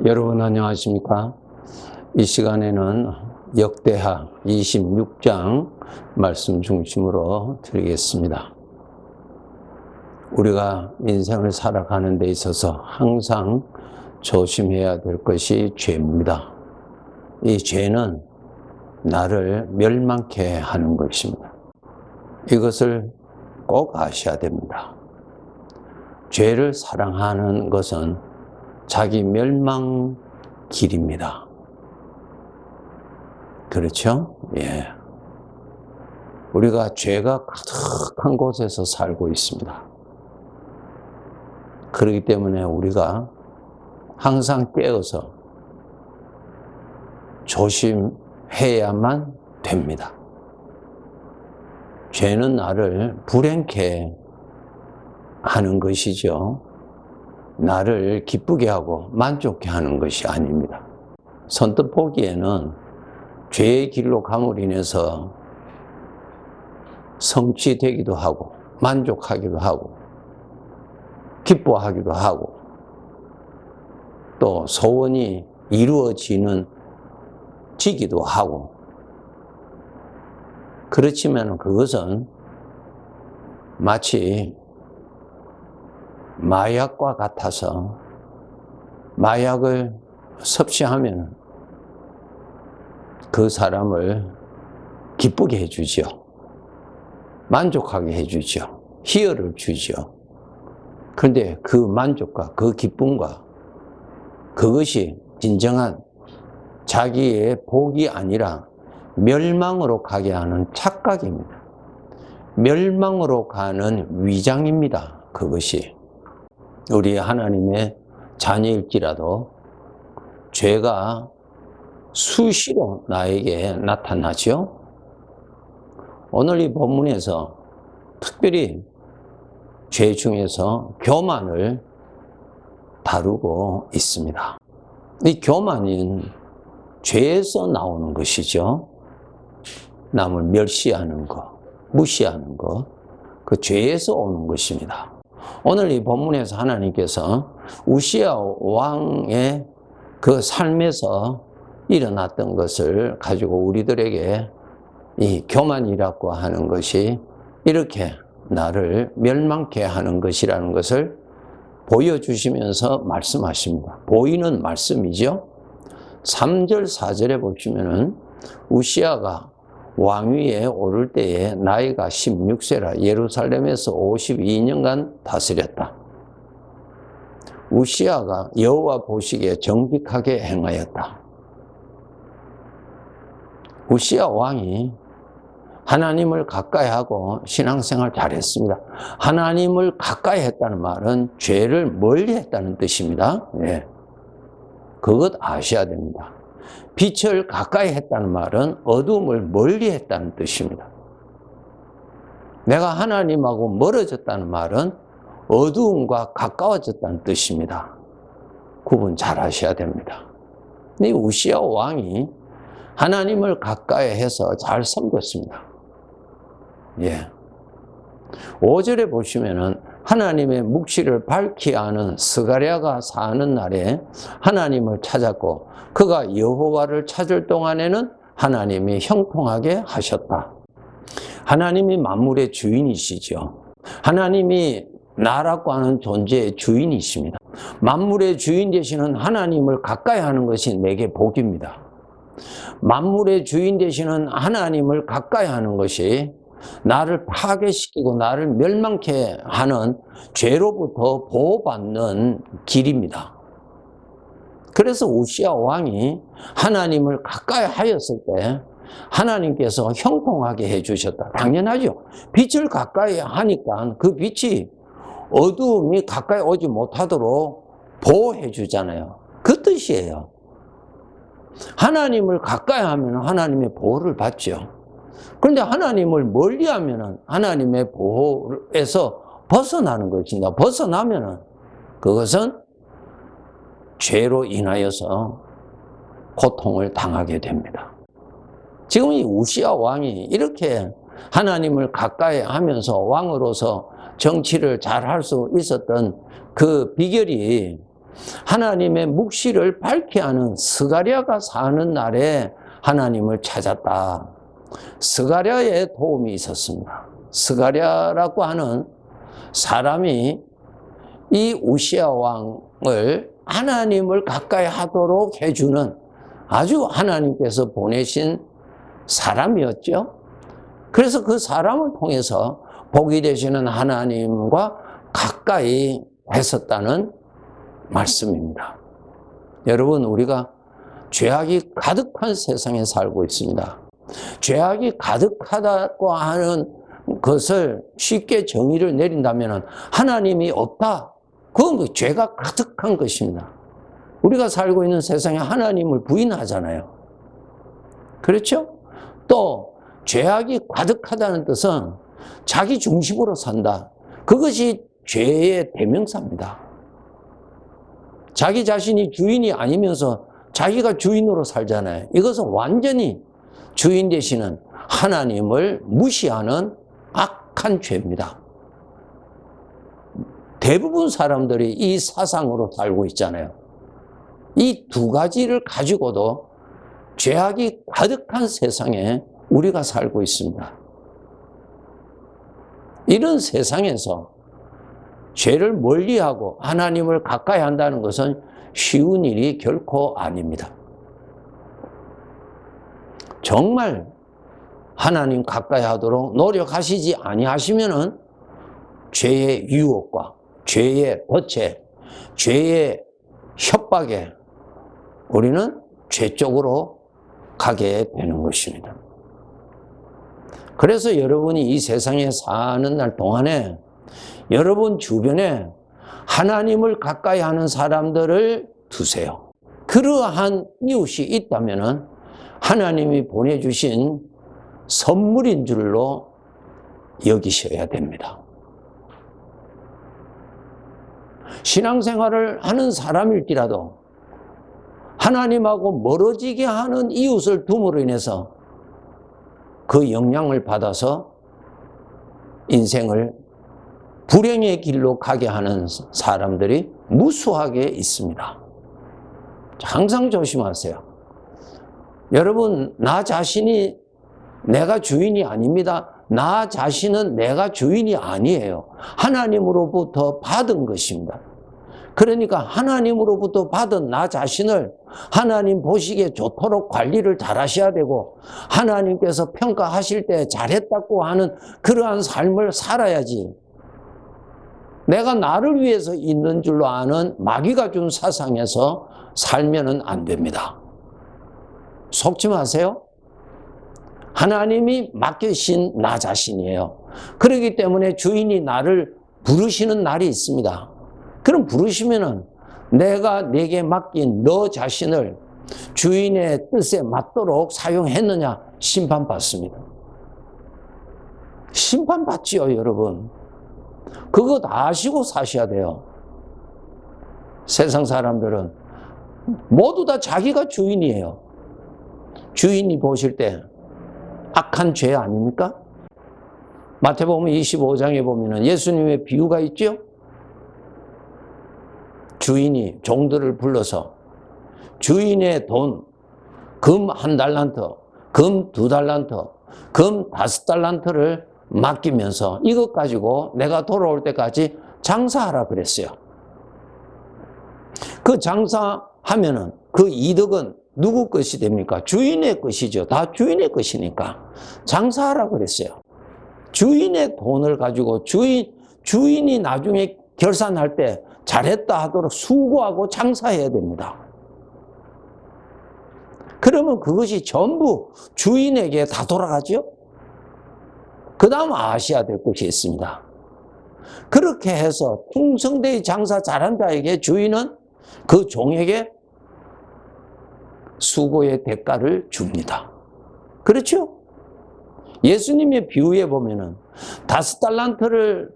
여러분 안녕하십니까? 이 시간에는 역대하 26장 말씀 중심으로 드리겠습니다. 우리가 인생을 살아가는 데 있어서 항상 조심해야 될 것이 죄입니다. 이 죄는 나를 멸망케 하는 것입니다. 이것을 꼭 아셔야 됩니다. 죄를 사랑하는 것은 자기 멸망 길입니다. 그렇죠? 예. 우리가 죄가 가득한 곳에서 살고 있습니다. 그렇기 때문에 우리가 항상 깨어서 조심해야만 됩니다. 죄는 나를 불행케 하는 것이죠. 나를 기쁘게 하고 만족해 하는 것이 아닙니다. 선뜻 보기에는 죄의 길로 감으로 인해서 성취되기도 하고 만족하기도 하고 기뻐하기도 하고 또 소원이 이루어지기도 하고, 그렇지만 그것은 마치 마약과 같아서 마약을 섭취하면 그 사람을 기쁘게 해주죠. 만족하게 해주죠. 희열을 주죠. 그런데 그 만족과 그 기쁨과 그것이 진정한 자기의 복이 아니라 멸망으로 가게 하는 착각입니다. 멸망으로 가는 위장입니다. 그것이. 우리 하나님의 자녀일지라도 죄가 수시로 나에게 나타나죠. 오늘 이 본문에서 특별히 죄 중에서 교만을 다루고 있습니다. 이 교만은 죄에서 나오는 것이죠. 남을 멸시하는 것, 무시하는 것, 그 죄에서 오는 것입니다. 오늘 이 본문에서 하나님께서 우시야 왕의 그 삶에서 일어났던 것을 가지고 우리들에게 이 교만이라고 하는 것이 이렇게 나를 멸망케 하는 것이라는 것을 보여주시면서 말씀하십니다. 보이는 말씀이죠. 3절, 4절에 보시면은 우시야가 왕위에 오를 때에 나이가 16세라 예루살렘에서 52년간 다스렸다. 우시야가 여호와 보시기에 정직하게 행하였다. 우시야 왕이 하나님을 가까이하고 신앙생활 잘했습니다. 하나님을 가까이 했다는 말은 죄를 멀리 했다는 뜻입니다. 네. 그것 아셔야 됩니다. 빛을 가까이 했다는 말은 어둠을 멀리 했다는 뜻입니다. 내가 하나님하고 멀어졌다는 말은 어두움과 가까워졌다는 뜻입니다. 구분 잘 하셔야 됩니다. 이 우시야 왕이 하나님을 가까이 해서 잘 섬겼습니다. 예. 5절에 보시면은 하나님의 묵시를 밝히 아는 스가랴가 사는 날에 하나님을 찾았고 그가 여호와를 찾을 동안에는 하나님이 형통하게 하셨다. 하나님이 만물의 주인이시죠. 하나님이 나라고 하는 존재의 주인이십니다. 만물의 주인 되시는 하나님을 가까이 하는 것이 내게 복입니다. 만물의 주인 되시는 하나님을 가까이 하는 것이 나를 파괴시키고 나를 멸망케 하는 죄로부터 보호받는 길입니다. 그래서 우시야 왕이 하나님을 가까이 하였을 때 하나님께서 형통하게 해주셨다. 당연하죠. 빛을 가까이 하니까 그 빛이 어두움이 가까이 오지 못하도록 보호해 주잖아요. 그 뜻이에요. 하나님을 가까이 하면 하나님의 보호를 받죠. 그런데 하나님을 멀리 하면 하나님의 보호에서 벗어나는 것입니다. 벗어나면 그것은 죄로 인하여서 고통을 당하게 됩니다. 지금 이 우시야 왕이 이렇게 하나님을 가까이 하면서 왕으로서 정치를 잘 할 수 있었던 그 비결이 하나님의 묵시를 밝게 하는 스가랴가 사는 날에 하나님을 찾았다. 스가랴의 도움이 있었습니다. 스가랴라고 하는 사람이 이 우시야 왕을 하나님을 가까이 하도록 해주는 아주 하나님께서 보내신 사람이었죠. 그래서 그 사람을 통해서 복이 되시는 하나님과 가까이 했었다는 말씀입니다. 여러분, 우리가 죄악이 가득한 세상에 살고 있습니다. 죄악이 가득하다고 하는 것을 쉽게 정의를 내린다면 하나님이 없다. 그건 죄가 가득한 것입니다. 우리가 살고 있는 세상에 하나님을 부인하잖아요. 그렇죠? 또 죄악이 가득하다는 뜻은 자기 중심으로 산다. 그것이 죄의 대명사입니다. 자기 자신이 주인이 아니면서 자기가 주인으로 살잖아요. 이것은 완전히 주인 되시는 하나님을 무시하는 악한 죄입니다. 대부분 사람들이 이 사상으로 살고 있잖아요. 이 두 가지를 가지고도 죄악이 가득한 세상에 우리가 살고 있습니다. 이런 세상에서 죄를 멀리하고 하나님을 가까이 한다는 것은 쉬운 일이 결코 아닙니다. 정말 하나님 가까이 하도록 노력하시지 아니하시면은 죄의 유혹과 죄의 덫에, 죄의 협박에 우리는 죄 쪽으로 가게 되는 것입니다. 그래서 여러분이 이 세상에 사는 날 동안에 여러분 주변에 하나님을 가까이 하는 사람들을 두세요. 그러한 이웃이 있다면 하나님이 보내주신 선물인 줄로 여기셔야 됩니다. 신앙생활을 하는 사람일지라도 하나님하고 멀어지게 하는 이웃을 둠으로 인해서 그 영향을 받아서 인생을 불행의 길로 가게 하는 사람들이 무수하게 있습니다. 항상 조심하세요. 여러분, 나 자신이 내가 주인이 아닙니다. 나 자신은 내가 주인이 아니에요. 하나님으로부터 받은 것입니다. 그러니까 하나님으로부터 받은 나 자신을 하나님 보시기에 좋도록 관리를 잘 하셔야 되고 하나님께서 평가하실 때 잘했다고 하는 그러한 삶을 살아야지, 내가 나를 위해서 있는 줄로 아는 마귀가 준 사상에서 살면은 안 됩니다. 속지 마세요. 하나님이 맡기신 나 자신이에요. 그렇기 때문에 주인이 나를 부르시는 날이 있습니다. 그럼 부르시면은 내가 내게 맡긴 너 자신을 주인의 뜻에 맞도록 사용했느냐 심판받습니다. 심판받지요, 여러분. 그거 다 아시고 사셔야 돼요. 세상 사람들은 모두 다 자기가 주인이에요. 주인이 보실 때 악한 죄 아닙니까? 마태복음 25장에 보면 예수님의 비유가 있죠? 주인이 종들을 불러서 주인의 돈, 금 1달란트, 금 2달란트, 금 5달란트를 맡기면서 이것 가지고 내가 돌아올 때까지 장사하라 그랬어요. 그 장사하면은 그 이득은 누구 것이 됩니까? 주인의 것이죠. 다 주인의 것이니까 장사하라 그랬어요. 주인의 돈을 가지고 주인이 나중에 결산할 때 잘했다 하도록 수고하고 장사해야 됩니다. 그러면 그것이 전부 주인에게 다 돌아가죠. 그 다음 아셔야 될 것이 있습니다. 그렇게 해서 충성되이 장사 잘한 자에게 주인은 그 종에게 수고의 대가를 줍니다. 그렇죠? 예수님의 비유에 보면은 5달란트를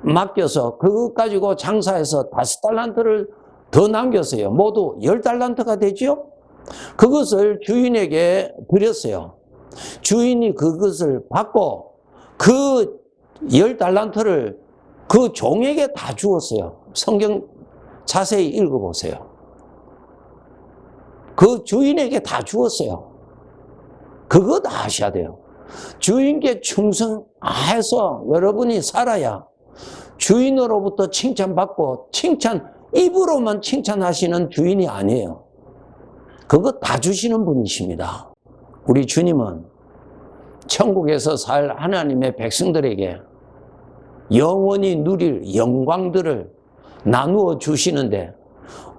맡겨서 그것 가지고 장사해서 5달란트를 더 남겼어요. 모두 10달란트가 되죠? 그것을 주인에게 드렸어요. 주인이 그것을 받고 그 10달란트를 그 종에게 다 주었어요. 성경 자세히 읽어보세요. 그 주인에게 다 주었어요. 그거 다 하셔야 돼요. 주인께 충성해서 여러분이 살아야 주인으로부터 칭찬받고 입으로만 칭찬하시는 주인이 아니에요. 그거 다 주시는 분이십니다. 우리 주님은 천국에서 살 하나님의 백성들에게 영원히 누릴 영광들을 나누어 주시는데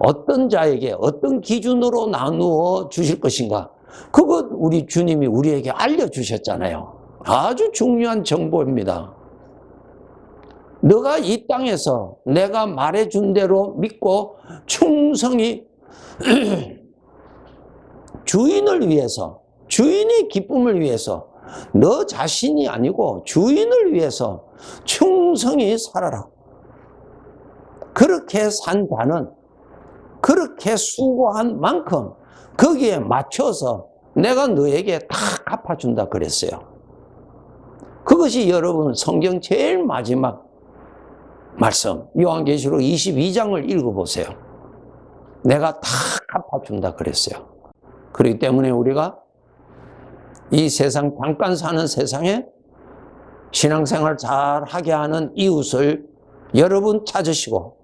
어떤 자에게 어떤 기준으로 나누어 주실 것인가? 그것 우리 주님이 우리에게 알려주셨잖아요. 아주 중요한 정보입니다. 너가 이 땅에서 내가 말해준 대로 믿고 충성히 주인을 위해서, 주인의 기쁨을 위해서, 너 자신이 아니고 주인을 위해서 충성히 살아라. 그렇게 산 자는 그렇게 수고한 만큼 거기에 맞춰서 내가 너에게 다 갚아준다 그랬어요. 그것이 여러분 성경 제일 마지막 말씀 요한계시록 22장을 읽어보세요. 내가 다 갚아준다 그랬어요. 그렇기 때문에 우리가 이 세상 잠깐 사는 세상에 신앙생활 잘 하게 하는 이웃을 여러분 찾으시고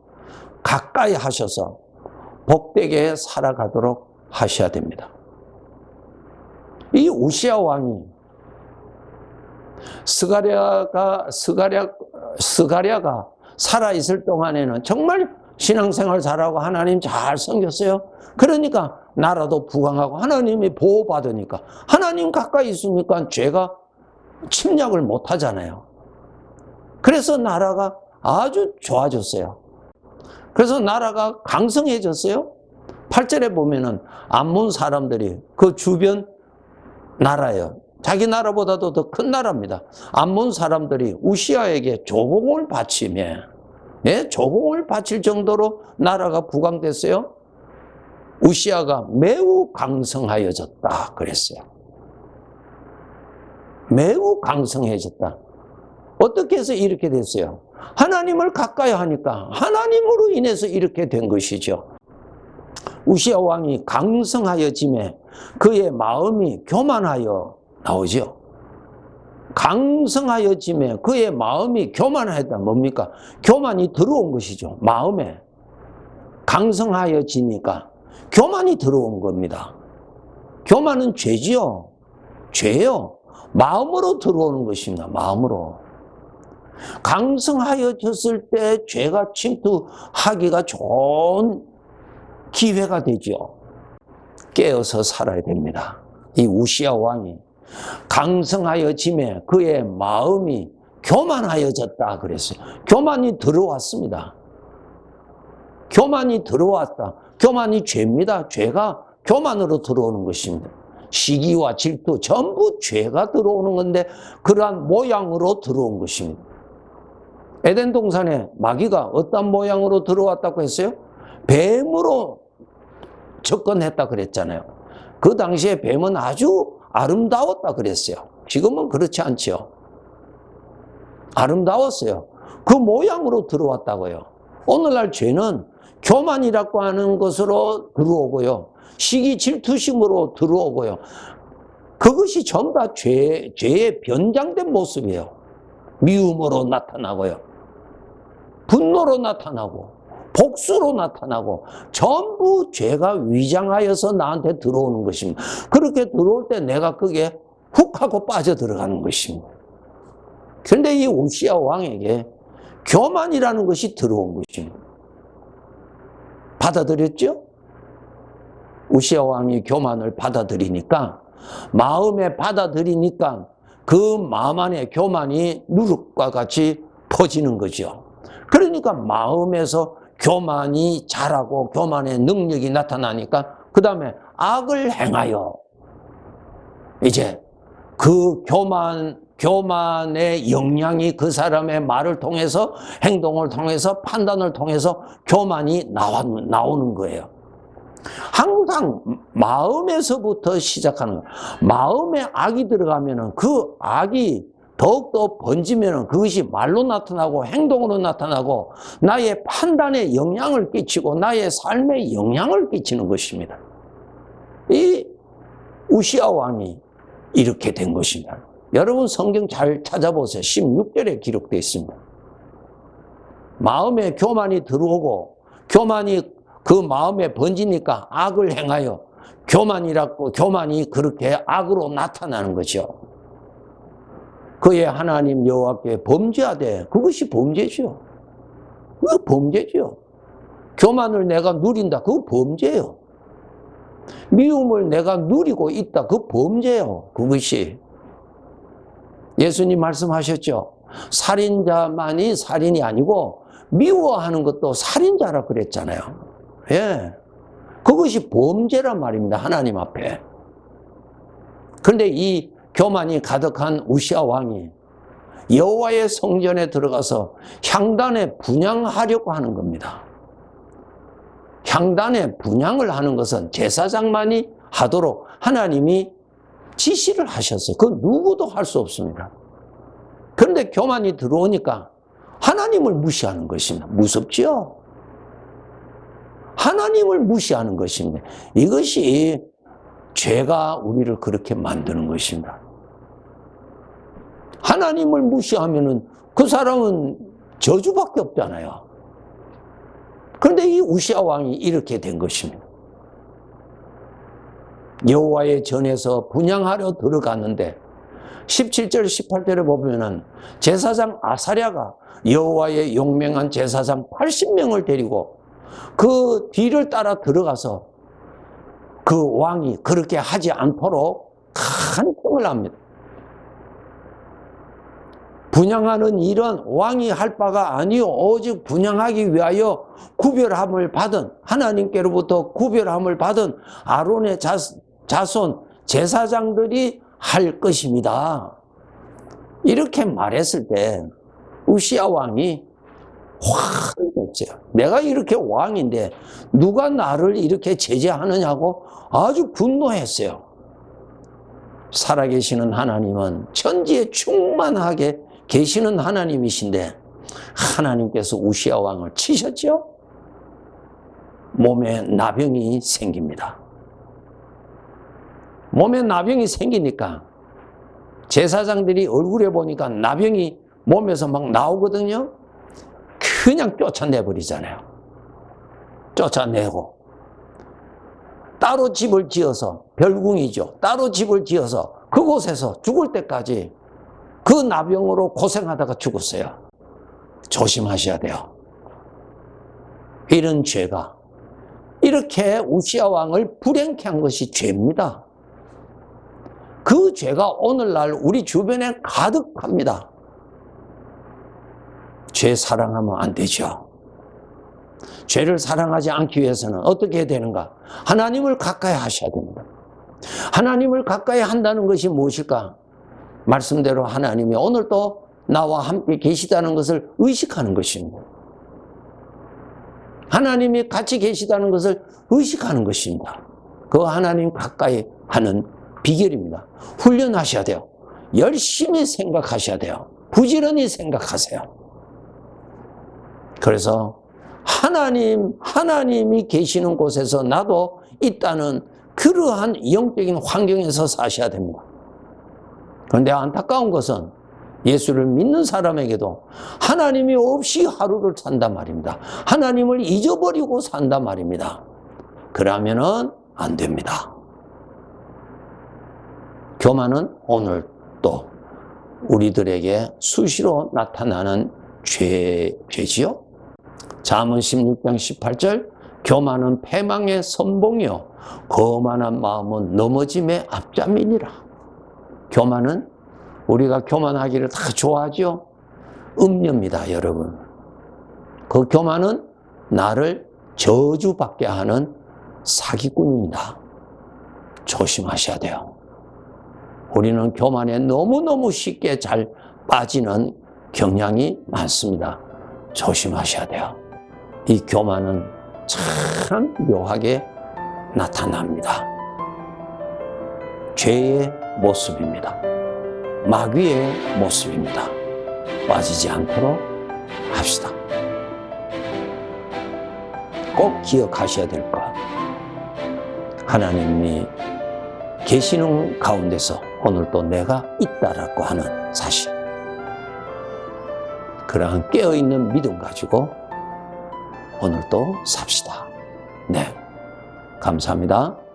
가까이 하셔서 복되게 살아가도록 하셔야 됩니다. 이 우시야 왕이 스가랴가 살아있을 동안에는 정말 신앙생활 잘하고 하나님 잘 섬겼어요. 그러니까 나라도 부강하고 하나님이 보호받으니까 하나님 가까이 있으니까 죄가 침략을 못 하잖아요. 그래서 나라가 아주 좋아졌어요. 그래서 나라가 강성해졌어요. 8절에 보면은 암몬 사람들이 그 주변 나라예요. 자기 나라보다도 더 큰 나라입니다. 암몬 사람들이 우시야에게 조공을 바치며, 예? 조공을 바칠 정도로 나라가 부강됐어요. 우시야가 매우 강성하여졌다 그랬어요. 매우 강성해졌다. 어떻게 해서 이렇게 됐어요? 하나님을 가까이 하니까 하나님으로 인해서 이렇게 된 것이죠. 우시야 왕이 강성하여짐에 그의 마음이 교만하여 나오죠. 강성하여짐에 그의 마음이 교만하였다. 뭡니까? 교만이 들어온 것이죠. 마음에 강성하여지니까 교만이 들어온 겁니다. 교만은 죄지요. 죄요. 마음으로 들어오는 것입니다. 마음으로. 강성하여졌을 때 죄가 침투하기가 좋은 기회가 되죠. 깨어서 살아야 됩니다. 이 우시야 왕이 강성하여짐에 그의 마음이 교만하여졌다 그랬어요. 교만이 들어왔습니다. 교만이 들어왔다. 교만이 죄입니다. 죄가 교만으로 들어오는 것입니다. 시기와 질투 전부 죄가 들어오는 건데 그러한 모양으로 들어온 것입니다. 에덴 동산에 마귀가 어떤 모양으로 들어왔다고 했어요? 뱀으로 접근했다 그랬잖아요. 그 당시에 뱀은 아주 아름다웠다 그랬어요. 지금은 그렇지 않죠. 아름다웠어요. 그 모양으로 들어왔다고요. 오늘날 죄는 교만이라고 하는 것으로 들어오고요. 시기 질투심으로 들어오고요. 그것이 전부 다 죄의 변장된 모습이에요. 미움으로 나타나고요. 분노로 나타나고 복수로 나타나고 전부 죄가 위장하여서 나한테 들어오는 것입니다. 그렇게 들어올 때 내가 그게 훅 하고 빠져들어가는 것입니다. 그런데 이 우시야 왕에게 교만이라는 것이 들어온 것입니다. 받아들였죠? 우시야 왕이 교만을 받아들이니까 마음에 받아들이니까 그 마음 안에 교만이 누룩과 같이 퍼지는 거죠. 그러니까 마음에서 교만이 자라고 교만의 능력이 나타나니까 그 다음에 악을 행하여 이제 그 교만의 영향이 그 사람의 말을 통해서 행동을 통해서 판단을 통해서 교만이 나오는 거예요. 항상 마음에서부터 시작하는 거예요. 마음에 악이 들어가면은 그 악이 더욱더 번지면 그것이 말로 나타나고 행동으로 나타나고 나의 판단에 영향을 끼치고 나의 삶에 영향을 끼치는 것입니다. 이 우시야 왕이 이렇게 된 것입니다. 여러분 성경 잘 찾아보세요. 16절에 기록되어 있습니다. 마음에 교만이 들어오고 교만이 그 마음에 번지니까 악을 행하여 교만이 그렇게 악으로 나타나는 거죠. 그의 하나님 여호와께 범죄하되 그것이 범죄죠. 그거 범죄죠. 교만을 내가 누린다. 그거 범죄예요. 미움을 내가 누리고 있다. 그거 범죄예요. 그것이. 예수님 말씀하셨죠. 살인자만이 살인이 아니고 미워하는 것도 살인자라 그랬잖아요. 예. 그것이 범죄란 말입니다. 하나님 앞에. 그런데 이 교만이 가득한 우시야 왕이 여호와의 성전에 들어가서 향단에 분향하려고 하는 겁니다. 향단에 분향을 하는 것은 제사장만이 하도록 하나님이 지시를 하셨어요. 그 누구도 할 수 없습니다. 그런데 교만이 들어오니까 하나님을 무시하는 것입니다. 무섭지요? 하나님을 무시하는 것입니다. 이것이 죄가 우리를 그렇게 만드는 것입니다. 하나님을 무시하면은 그 사람은 저주밖에 없잖아요. 그런데 이 우시야 왕이 이렇게 된 것입니다. 여호와의 전에서 분향하려 들어갔는데 17절 18절에 보면은 제사장 아사랴가 여호와의 용맹한 제사장 80명을 데리고 그 뒤를 따라 들어가서 그 왕이 그렇게 하지 않도록 큰 평을 합니다. 분향하는 일은 왕이 할 바가 아니요 오직 분향하기 위하여 구별함을 받은 하나님께로부터 구별함을 받은 아론의 자손 제사장들이 할 것입니다. 이렇게 말했을 때 우시야 왕이 화를 냈어요. 내가 이렇게 왕인데 누가 나를 이렇게 제재하느냐고 아주 분노했어요. 살아계시는 하나님은 천지에 충만하게 계시는 하나님이신데 하나님께서 우시야 왕을 치셨죠? 몸에 나병이 생깁니다. 몸에 나병이 생기니까 제사장들이 얼굴에 보니까 나병이 몸에서 막 나오거든요. 그냥 쫓아내버리잖아요. 쫓아내고 따로 집을 지어서 별궁이죠. 따로 집을 지어서 그곳에서 죽을 때까지 그 나병으로 고생하다가 죽었어요. 조심하셔야 돼요. 이런 죄가 이렇게 우시야 왕을 불행케 한 것이 죄입니다. 그 죄가 오늘날 우리 주변에 가득합니다. 죄 사랑하면 안 되죠. 죄를 사랑하지 않기 위해서는 어떻게 해야 되는가? 하나님을 가까이 하셔야 됩니다. 하나님을 가까이 한다는 것이 무엇일까? 말씀대로 하나님이 오늘도 나와 함께 계시다는 것을 의식하는 것입니다. 하나님이 같이 계시다는 것을 의식하는 것입니다. 그 하나님 가까이 하는 비결입니다. 훈련하셔야 돼요. 열심히 생각하셔야 돼요. 부지런히 생각하세요. 그래서 하나님이 계시는 곳에서 나도 있다는 그러한 영적인 환경에서 사셔야 됩니다. 그런데 안타까운 것은 예수를 믿는 사람에게도 하나님이 없이 하루를 산단 말입니다. 하나님을 잊어버리고 산단 말입니다. 그러면은 안 됩니다. 교만은 오늘 또 우리들에게 수시로 나타나는 죄지요. 잠언 16장 18절 교만은 패망의 선봉이요 거만한 마음은 넘어짐의 앞잠이니라. 교만은 우리가 교만하기를 다 좋아하죠. 음녀입니다, 여러분. 그 교만은 나를 저주받게 하는 사기꾼입니다. 조심하셔야 돼요. 우리는 교만에 너무너무 쉽게 잘 빠지는 경향이 많습니다. 조심하셔야 돼요. 이 교만은 참 묘하게 나타납니다. 죄의 모습입니다. 마귀의 모습입니다. 빠지지 않도록 합시다. 꼭 기억하셔야 될 것. 하나님이 계시는 가운데서 오늘도 내가 있다라고 하는 사실. 그러한 깨어있는 믿음 가지고 오늘도 삽시다. 네. 감사합니다.